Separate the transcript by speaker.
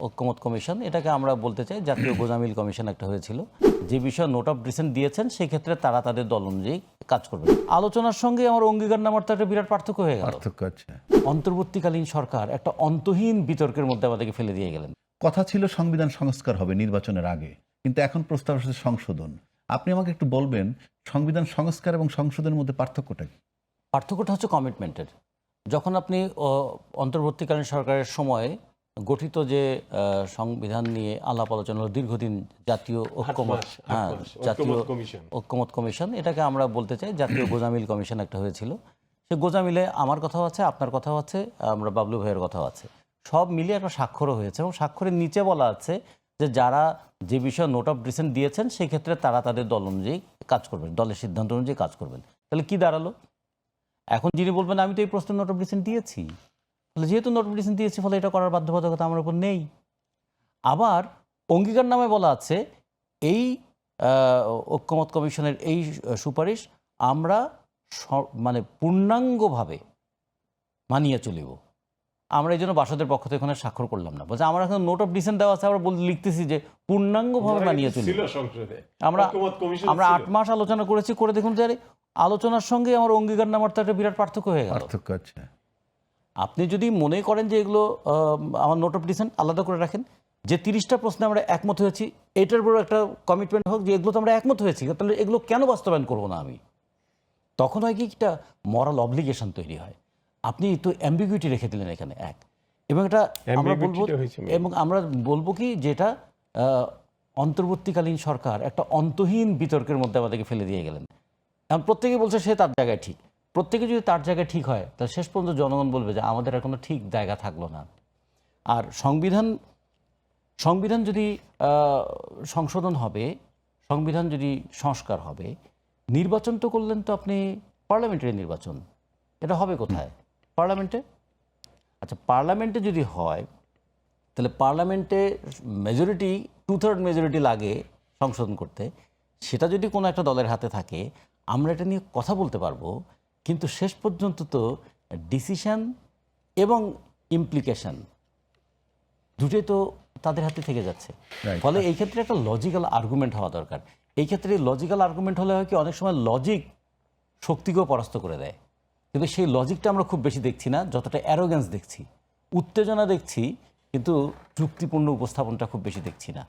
Speaker 1: ঐক্যমত কমিশন, এটাকে আমরা বলতে চাই জাতীয় গোজামিল কমিশন একটা হয়েছিল, যে বিষয়ে নোট অফ ডিসেন্ট দিয়েছেন সেই ক্ষেত্রে তারা তাদের দল অনুযায়ী কাজ করবে। আলোচনার সঙ্গে আমার অঙ্গীকারনামার তো একটা বিরাট পার্থক্য হয়ে গেল।
Speaker 2: পার্থক্য আছে।
Speaker 1: অন্তর্বর্তীকালীন সরকার একটা অন্তহীন বিতর্কের মধ্যে আমাদেরকে ফেলে দিয়ে গেলেন।
Speaker 2: কথা ছিল সংবিধান সংস্কার হবে নির্বাচনের আগে, কিন্তু এখন প্রস্তাব আসছে সংশোধন। আপনি আমাকে একটু বলবেন সংবিধান সংস্কার এবং সংশোধনের মধ্যে পার্থক্যটা কি?
Speaker 1: পার্থক্যটা হচ্ছে কমিটমেন্টের। যখন আপনি অন্তর্বর্তীকালীন সরকারের সময় গঠিত যে সংবিধান নিয়ে আলাপ আলোচনা হলো দীর্ঘদিন, জাতীয় ঐক্যমত জাতীয় ঐক্যমত কমিশন, এটাকে আমরা বলতে চাই জাতীয় গোজামিল কমিশন একটা হয়েছিল। সে গোজামিলে আমার কথাও আছে, আপনার কথাও আছে, আমরা বাবলু ভাইয়ের কথাও আছে, সব মিলিয়ে একটা স্বাক্ষরও হয়েছে এবং স্বাক্ষরের নিচে বলা আছে যে যারা যে বিষয়ে নোট অফ ডিসেন্ট দিয়েছেন সেই ক্ষেত্রে তারা তাদের দল অনুযায়ী কাজ করবেন, দলের সিদ্ধান্ত অনুযায়ী কাজ করবেন। তাহলে কি দাঁড়ালো? এখন যিনি বলবেন আমি তো এই প্রশ্নে নোট অফ ডিসেন্ট দিয়েছি, তাহলে যেহেতু নোট অফ ডিসেন্ট দিয়েছি ফলে এটা করার বাধ্যবাধকতা আমার উপর নেই। আবার অঙ্গীকারনামায় বলা আছে এই ঐক্যমত কমিশনের এই সুপারিশ আমরা মানে পূর্ণাঙ্গভাবে মানিয়ে চলিব। আমরা এই জন্য বাসদের পক্ষ থেকে এখানে স্বাক্ষর করলাম না, বলছে আমরা এখন নোট অফ ডিসেন্ট দেওয়া আছে, আমরা লিখতেছি যে পূর্ণাঙ্গভাবে মানিয়ে চলিব। আমরা 8 মাস আলোচনা করেছি, করে দেখুন যে আলোচনার সঙ্গে আমার অঙ্গীকারনামার তো একটা বিরাট পার্থক্য হয়ে গেল।
Speaker 2: পার্থক্য আছে।
Speaker 1: আপনি যদি মনে করেন যে এগুলো আমার নোট অফ ডিসেন্ট আলাদা করে রাখেন, যে 30টা প্রশ্নে আমরা একমত হয়েছি, এটার বড় একটা কমিটমেন্ট হোক যে এগুলো তো আমরা একমত হয়েছি, তাহলে এগুলো কেন বাস্তবায়ন করবো না আমি? তখন হয় কি একটা মরাল অব্লিগেশন তৈরি হয়। আপনি তো অ্যাম্বিগুইটি রেখে দিলেন এখানে এক, এবং এটা আমরা বলবো, এবং আমরা বলবো কি যেটা অন্তর্বর্তীকালীন সরকার একটা অন্তহীন বিতর্কের মধ্যে আমাদেরকে ফেলে দিয়ে গেলেন। এখন প্রত্যেকে বলছে সে তার জায়গায় ঠিক, প্রত্যেকে যদি তার জায়গায় ঠিক হয় তাহলে শেষ পর্যন্ত জনগণ বলবে যে আমাদের আর কোনো ঠিক জায়গা থাকলো না। আর সংবিধান যদি সংশোধন হবে, সংবিধান যদি সংস্কার হবে, নির্বাচন তো করলেন তো আপনি পার্লামেন্টারি নির্বাচন, এটা হবে কোথায়? পার্লামেন্টে। আচ্ছা, পার্লামেন্টে যদি হয় তাহলে পার্লামেন্টে মেজরিটি 2/3 মেজরিটি লাগে সংশোধন করতে, সেটা যদি কোনো একটা দলের হাতে থাকে আমরা এটা নিয়ে কথা বলতে পারবো, কিন্তু শেষ পর্যন্ত তো ডিসিশন এবং ইমপ্লিকেশন দুটোই তো তাদের হাতে থেকে যাচ্ছে। ফলে এই ক্ষেত্রে একটা লজিক্যাল আর্গুমেন্ট হওয়া দরকার। এই ক্ষেত্রে লজিক্যাল আর্গুমেন্ট হলে হয় কি, অনেক সময় লজিক শক্তিকেও পরাস্ত করে দেয়, কিন্তু সেই লজিকটা আমরা খুব বেশি দেখছি না, যতটা অ্যারোগ্যান্স দেখছি, উত্তেজনা দেখছি, কিন্তু যুক্তিপূর্ণ উপস্থাপনটা খুব বেশি দেখছি না।